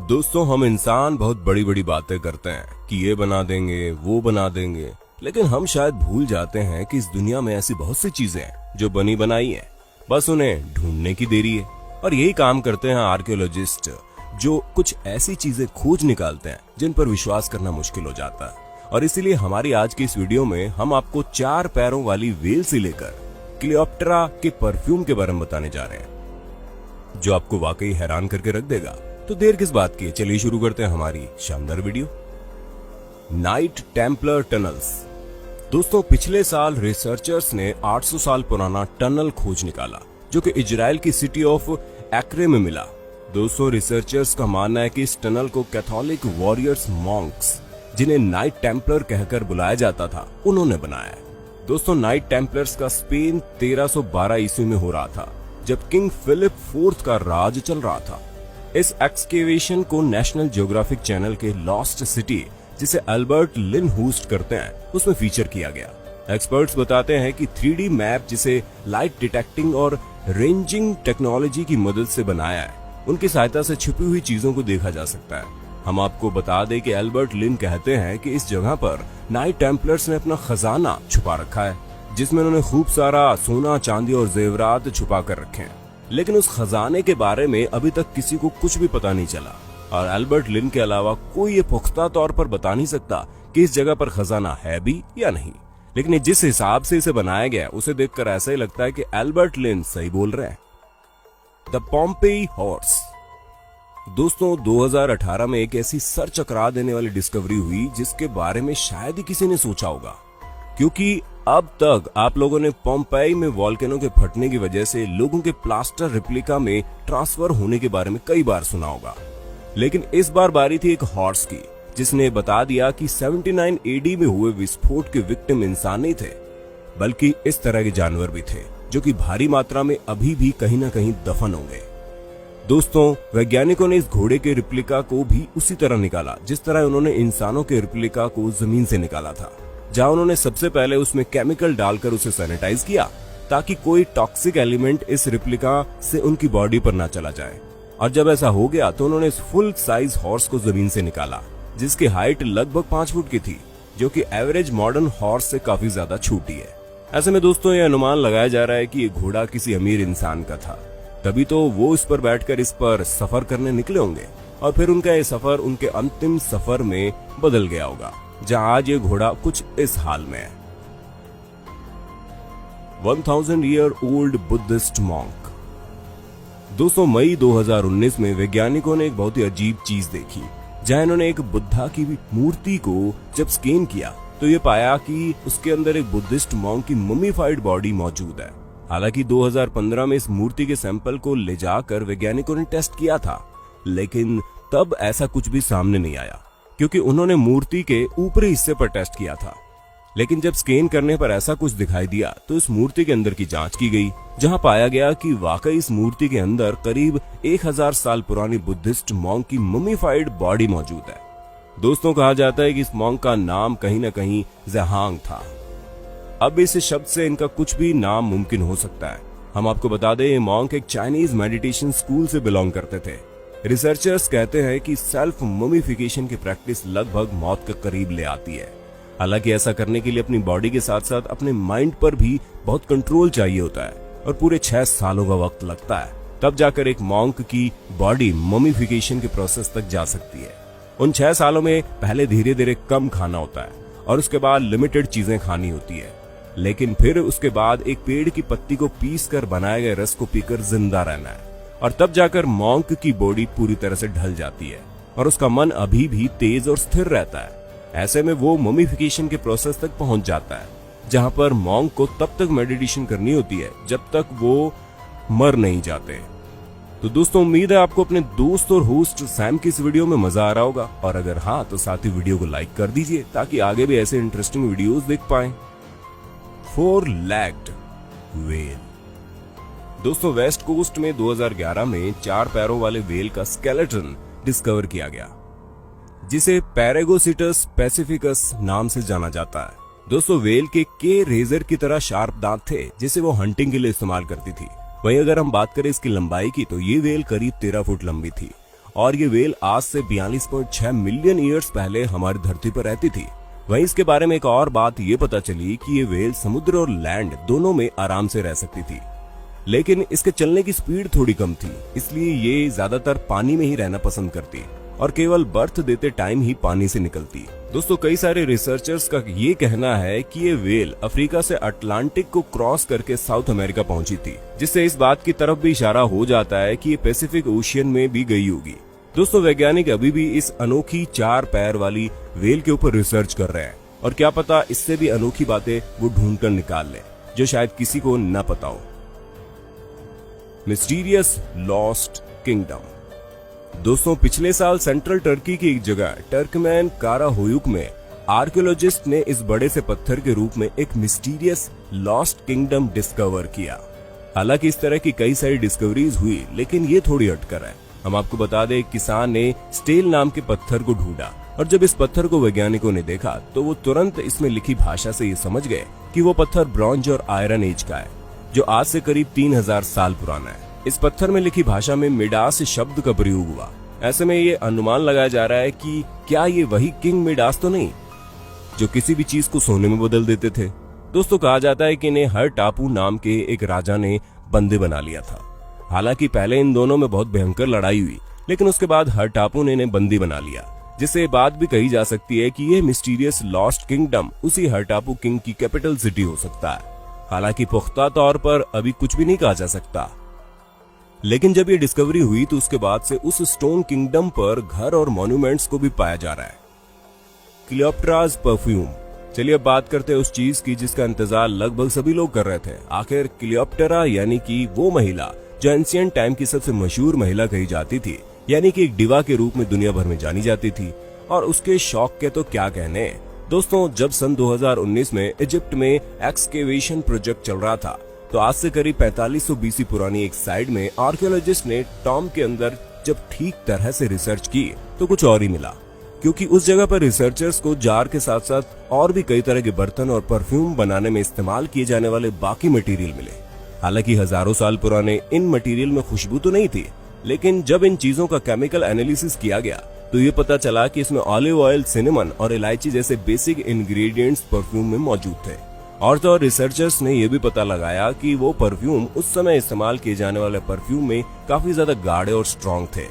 दोस्तों, हम इंसान बहुत बड़ी बड़ी बातें करते हैं कि ये बना देंगे, वो बना देंगे, लेकिन हम शायद भूल जाते हैं कि इस दुनिया में ऐसी बहुत सी चीजें हैं जो बनी बनाई हैं, बस उन्हें ढूंढने की देरी है। और यही काम करते हैं आर्कियोलॉजिस्ट, जो कुछ ऐसी चीजें खोज निकालते हैं जिन पर विश्वास करना मुश्किल हो जाता है। और इसीलिए हमारी आज की इस वीडियो में हम आपको 4 पैरों वाली व्हेल से लेकर क्लियोप्ट्रा के परफ्यूम के बारे में बताने जा रहे हैं, जो आपको वाकई हैरान करके रख देगा। तो देर किस बात की, चलिए शुरू करते हैं हमारी शानदार वीडियो। Night Templar tunnels. दोस्तों, पिछले साल रिसर्चर्स ने 800 साल पुराना टनल खोज निकाला, जो कि इजराइल की सिटी ऑफ एक्रे में मिला। दोस्तों, रिसर्चर्स का मानना है कि इस टनल को कैथोलिक वॉरियर्स मॉन्क्स, जिन्हें नाइट टेम्पलर कहकर बुलाया जाता था, उन्होंने बनाया है। दोस्तों, नाइट टेम्पलर्स का स्पेन 1312 ईस्वी में हो रहा था, जब किंग फिलिप IV का राज चल रहा था। इस एक्सकेवेशन को नेशनल ज्योग्राफिक चैनल के लॉस्ट सिटी, जिसे अल्बर्ट लिन होस्ट करते हैं, उसमें फीचर किया गया। एक्सपर्ट्स बताते हैं कि 3D मैप, जिसे लाइट डिटेक्टिंग और रेंजिंग टेक्नोलॉजी की मदद से बनाया है, उनकी सहायता से छुपी हुई चीजों को देखा जा सकता है। हम आपको बता दें कि अल्बर्ट लिन कहते हैं कि इस जगह पर नाइट टेम्पलर्स ने अपना खजाना छुपा रखा है, जिसमें उन्होंने खूब सारा सोना, चांदी और जेवरात छुपा कर रखे हैं। लेकिन उस खजाने के बारे में अभी तक किसी को कुछ भी पता नहीं चला, और अल्बर्ट लिन के अलावा कोई ये पुख्ता तौर पर बता नहीं सकता कि इस जगह पर खजाना है भी या नहीं। लेकिन जिस हिसाब से इसे बनाया गया, उसे देखकर ऐसा ही लगता है कि अल्बर्ट लिन सही बोल रहे हैं। The Pompeii horse. दोस्तों, 2018 में एक ऐसी सर चकरा देने वाली डिस्कवरी हुई जिसके बारे में शायद ही किसी ने सोचा होगा, क्योंकि अब तक आप लोगों ने पोम्पेई में वॉल्केनो के फटने की वजह से लोगों के प्लास्टर रिप्लिका में ट्रांसफर होने के बारे में कई बार सुना होगा। लेकिन इस बार बारी थी एक हॉर्स की, जिसने बता दिया कि 79 AD में हुए विस्फोट के विक्टिम इंसान नहीं थे, बल्कि इस तरह के जानवर भी थे, जो कि भारी मात्रा में अभी भी कहीं ना कहीं दफन हो गए। दोस्तों, वैज्ञानिकों ने इस घोड़े के रिप्लिका को भी उसी तरह निकाला जिस तरह उन्होंने इंसानों के रिप्लिका को जमीन से निकाला था, जहां उन्होंने सबसे पहले उसमें केमिकल डालकर उसे सैनिटाइज किया, ताकि कोई टॉक्सिक एलिमेंट इस रिप्लिका से उनकी बॉडी पर ना चला जाए। और जब ऐसा हो गया तो उन्होंने इस फुल साइज हॉर्स को जमीन से निकाला, जिसकी हाइट लगभग 5 फुट की थी, जो कि एवरेज मॉडर्न हॉर्स से काफी ज्यादा छोटी है। ऐसे में दोस्तों, ये अनुमान लगाया जा रहा है कि ये घोड़ा किसी अमीर इंसान का था, तभी तो वो इस पर बैठकर इस पर सफर करने निकले होंगे, और फिर उनका ये सफर उनके अंतिम सफर में बदल गया होगा, जहां आज ये घोड़ा कुछ इस हाल में है। 1000 ईयर ओल्ड बुद्धिस्ट मॉन्क। दोस्तों, मई 2019 में वैज्ञानिकों ने एक बहुत ही अजीब चीज देखी, जहां इन्होंने एक बुद्धा की मूर्ति को जब स्कैन किया तो ये पाया कि उसके अंदर एक बुद्धिस्ट मॉन्क की ममीफाइड बॉडी मौजूद है। हालांकि 2015 में इस मूर्ति के सैंपल को ले जाकर वैज्ञानिकों ने टेस्ट किया था, लेकिन तब ऐसा कुछ भी सामने नहीं आया, क्योंकि उन्होंने मूर्ति के ऊपरी हिस्से पर टेस्ट किया था। लेकिन जब स्कैन करने पर ऐसा कुछ दिखाई दिया तो इस मूर्ति के अंदर की जांच की गई, जहां पाया गया कि वाकई इस मूर्ति के अंदर करीब 1000 साल पुरानी बुद्धिस्ट मॉन्क की ममीफाइड बॉडी मौजूद है। दोस्तों, कहा जाता है कि इस मॉन्क का नाम कहीं न कहीं ज़हांग था। अब इस शब्द से इनका कुछ भी नाम मुमकिन हो सकता है। हम आपको बता दें, ये मॉन्क एक चाइनीज मेडिटेशन स्कूल से बिलोंग करते थे। रिसर्चर्स कहते हैं कि सेल्फ ममीफिकेशन की प्रैक्टिस लगभग मौत के करीब ले आती है। हालांकि ऐसा करने के लिए अपनी बॉडी के साथ साथ अपने माइंड पर भी बहुत कंट्रोल चाहिए होता है, और पूरे 6 सालों का वक्त लगता है, तब जाकर एक मॉन्क की बॉडी ममीफिकेशन के प्रोसेस तक जा सकती है। उन 6 सालों में पहले धीरे धीरे कम खाना होता है, और उसके बाद लिमिटेड चीजें खानी होती है, लेकिन फिर उसके बाद एक पेड़ की पत्ती को पीस कर बनाए गए रस को पीकर जिंदा रहना है, और तब जाकर मॉन्क की बॉडी पूरी तरह से ढल जाती है, और उसका मन अभी भी तेज और स्थिर रहता है। ऐसे में वो ममीफिकेशन के प्रोसेस तक पहुंच जाता है, जहां पर मॉन्क को तब तक मेडिटेशन करनी होती है जब तक वो मर नहीं जाते। तो दोस्तों, उम्मीद है आपको अपने दोस्त और होस्ट सैम की इस वीडियो में मजा आ रहा होगा, और अगर हाँ तो साथ ही वीडियो को लाइक कर दीजिए, ताकि आगे भी ऐसे इंटरेस्टिंग वीडियोस देख पाएं। 4-legged whale. दोस्तों, वेस्ट कोस्ट में 2011 में 4 पैरों वाले व्हेल का स्केलेटन डिस्कवर किया गया, जिसे पैरागोसिटस पैसिफिकस नाम से जाना जाता है। दोस्तों, व्हेल के रेजर की तरह शार्प दांत थे, जिसे वो हंटिंग के लिए इस्तेमाल करती थी। वहीं अगर हम बात करें इसकी लंबाई की, तो ये व्हेल करीब 13 फुट लंबी थी, और ये वेल आज से 42.6 मिलियन ईयर्स पहले हमारी धरती पर रहती थी। वहीं इसके बारे में एक और बात ये पता चली कि ये वेल समुद्र और लैंड दोनों में आराम से रह सकती थी, लेकिन इसके चलने की स्पीड थोड़ी कम थी, इसलिए ये ज्यादातर पानी में ही रहना पसंद करती और केवल बर्थ देते टाइम ही पानी से निकलती। दोस्तों, कई सारे रिसर्चर्स का ये कहना है कि ये वेल अफ्रीका से अटलांटिक को क्रॉस करके साउथ अमेरिका पहुंची थी, जिससे इस बात की तरफ भी इशारा हो जाता है कि ये पैसिफिक ओशियन में भी गई होगी। दोस्तों, वैज्ञानिक अभी भी इस अनोखी 4 पैर वाली वेल के ऊपर रिसर्च कर रहे हैं और क्या पता इससे भी अनोखी बातें वो ढूंढ कर निकाल ले जो शायद किसी को न पता हो। Mysterious lost kingdom. दोस्तों, पिछले साल सेंट्रल टर्की की एक जगह टर्कमैन काराहोयुक में आर्कियोलॉजिस्ट ने इस बड़े से पत्थर के रूप में एक मिस्टीरियस लॉस्ट किंगडम डिस्कवर किया। हालांकि इस तरह की कई सारी डिस्कवरीज हुई, लेकिन ये थोड़ी अटकर है। हम आपको बता दें, किसान ने स्टेल नाम के पत्थर को ढूंढा और जब इस पत्थर को वैज्ञानिकों ने देखा तो वो तुरंत इसमें लिखी भाषा से ये समझ गए कि वो पत्थर ब्रॉन्ज और आयरन एज का है, जो आज से करीब 3000 साल पुराना है। इस पत्थर में लिखी भाषा में मिडास शब्द का प्रयोग हुआ। ऐसे में ये अनुमान लगाया जा रहा है कि क्या ये वही किंग मिडास तो नहीं जो किसी भी चीज को सोने में बदल देते थे। दोस्तों, कहा जाता है कि इन्हें हर टापू नाम के एक राजा ने बंदी बना लिया था। हालांकि पहले इन दोनों में बहुत भयंकर लड़ाई हुई, लेकिन उसके बाद हर टापू ने इन्हें बंदी बना लिया, जिससे ये बात भी कही जा सकती है कि ये मिस्टीरियस लॉस्ट किंगडम उसी हर टापू किंग की कैपिटल सिटी हो सकता है। हालांकि पुख्ता तौर पर अभी कुछ भी नहीं कहा जा सकता, लेकिन जब ये डिस्कवरी हुई तो उसके बाद से उस स्टोन किंगडम पर घर और मॉन्यूमेंट्स को भी पाया जा रहा है। क्लियोप्ट्राज परफ्यूम। चलिए अब बात करते हैं उस चीज की जिसका इंतजार लगभग सभी लोग कर रहे थे। आखिर क्लियोप्टेरा यानी कि वो महिला जो एंशिएंट टाइम की सबसे मशहूर महिला कही जाती थी, यानी कि एक डिवा के रूप में दुनिया भर में जानी जाती थी, और उसके शौक के तो क्या कहने। दोस्तों, जब सन 2019 में इजिप्ट में एक्सकेवेशन प्रोजेक्ट चल रहा था तो आज से करीब 4500 बीसी पुरानी एक साइड में आर्कियोलॉजिस्ट ने टॉम के अंदर जब ठीक तरह से रिसर्च की तो कुछ और ही मिला, क्योंकि उस जगह पर रिसर्चर्स को जार के साथ साथ और भी कई तरह के बर्तन और परफ्यूम बनाने में इस्तेमाल किए जाने वाले बाकी मटेरियल मिले। हालांकि हजारों साल पुराने इन मटेरियल में खुशबू तो नहीं थी, लेकिन जब इन चीजों का केमिकल एनालिसिस किया गया तो ये पता चला कि इसमें ऑलिव ऑयल, सिनेमन और इलायची जैसे बेसिक इंग्रेडिएंट्स परफ्यूम में मौजूद थे। और तो और रिसर्चर्स ने यह भी पता लगाया कि वो परफ्यूम उस समय इस्तेमाल किए जाने वाले परफ्यूम में काफी ज्यादा गाढ़े और स्ट्रॉन्ग थे,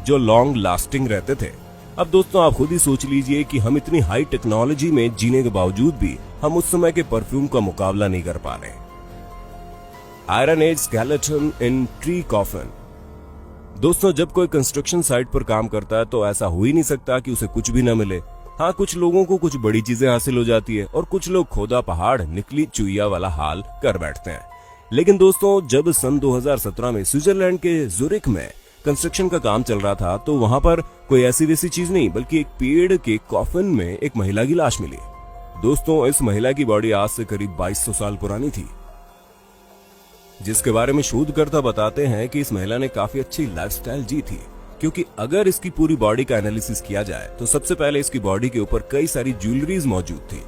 जो लॉन्ग लास्टिंग रहते थे। अब दोस्तों, आप खुद ही सोच लीजिए कि हम इतनी हाई टेक्नोलॉजी में जीने के बावजूद भी हम उस समय के परफ्यूम का मुकाबला नहीं कर पा रहे। Iron Age skeleton in tree coffin. दोस्तों, जब कोई कंस्ट्रक्शन साइट पर काम करता है तो ऐसा हो ही नहीं सकता कि उसे कुछ भी न मिले। हाँ, कुछ लोगों को कुछ बड़ी चीजें हासिल हो जाती है और कुछ लोग खोदा पहाड़ निकली चुईया वाला हाल कर बैठते हैं। लेकिन दोस्तों, जब सन 2017 में स्विट्जरलैंड के जुरिक में कंस्ट्रक्शन का काम चल रहा था तो वहां पर कोई ऐसी वैसी चीज नहीं बल्कि एक पेड़ के कॉफिन में एक महिला की लाश मिली। दोस्तों, इस महिला की बॉडी आज से करीब 2200 साल पुरानी थी, जिसके बारे में शोधकर्ता बताते हैं कि इस महिला ने काफी अच्छी लाइफस्टाइल जी थी, क्योंकि अगर इसकी पूरी बॉडी का एनालिसिस किया जाए तो सबसे पहले इसकी बॉडी के ऊपर कई सारी ज्वेलरीज मौजूद थी,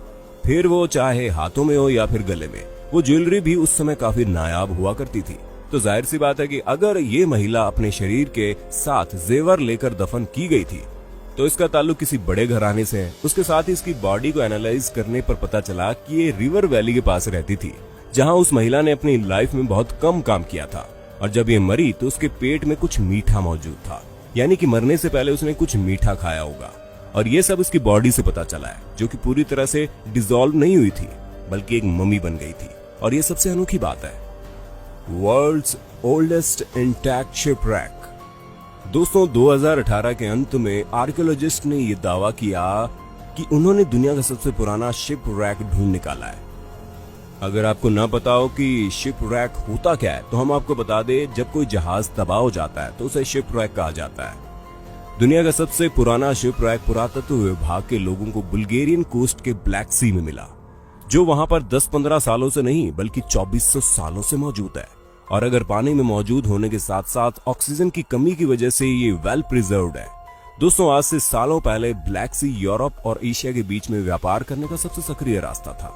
फिर वो चाहे हाथों में हो या फिर गले में, वो ज्वेलरी भी उस समय काफी नायाब हुआ करती थी। तो जाहिर सी बात है कि अगर ये महिला अपने शरीर के साथ जेवर लेकर दफन की गई थी तो इसका ताल्लुक किसी बड़े घराने से है। उसके साथ ही इसकी बॉडी को एनालाइज करने पर पता चला कि ये रिवर वैली के पास रहती थी, जहां उस महिला ने अपनी लाइफ में बहुत कम काम किया था, और जब ये मरी तो उसके पेट में कुछ मीठा मौजूद था, यानी कि मरने से पहले उसने कुछ मीठा खाया होगा। और ये सब उसकी बॉडी से पता चला है, जो कि पूरी तरह से डिसॉल्व नहीं हुई थी बल्कि एक मम्मी बन गई थी। और ये सबसे अनोखी बात है, वर्ल्ड्स ओल्डेस्ट इंटैक्ट शिपरैक। दोस्तों, 2018 के अंत में आर्कियोलॉजिस्ट ने यह दावा किया कि उन्होंने दुनिया का सबसे पुराना शिपरैक ढूंढ निकाला है। अगर आपको ना पता हो कि शिपरैक होता क्या है तो हम आपको बता दें, जब कोई जहाज तबाह हो जाता है तो उसे शिपरैक कहा जाता है। दुनिया का सबसे पुराना शिपरैक पुरातत्व विभाग के लोगों को बुल्गारियन कोस्ट के ब्लैक सी में मिला, जो वहां पर 10-15 सालों से नहीं बल्कि 2400 सालों से मौजूद है। और अगर पानी में मौजूद होने के साथ साथ ऑक्सीजन की कमी की वजह से ये वेल प्रिजर्व्ड है। दोस्तों, आज से सालों पहले ब्लैक सी यूरोप और एशिया के बीच में व्यापार करने का सबसे सक्रिय रास्ता था,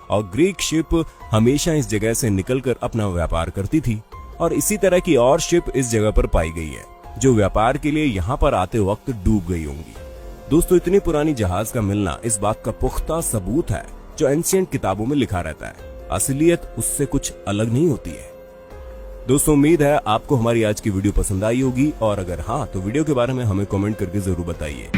और ग्रीक शिप हमेशा इस जगह से निकलकर अपना व्यापार करती थी, और इसी तरह की और शिप इस जगह पर पाई गई है। जो व्यापार के लिए यहाँ पर आते वक्त डूब गई होंगी। दोस्तों, इतनी पुरानी जहाज का मिलना इस बात का पुख्ता सबूत है जो एंशिएंट किताबों में लिखा रहता है। असलियत उससे कुछ अलग नहीं होती है। दोस्तों, उम्मीद है आपको हमारी आज की वीडियो पसंद आई होगी, और अगर हाँ तो वीडियो के बारे में हमें कमेंट करके जरूर बताइए।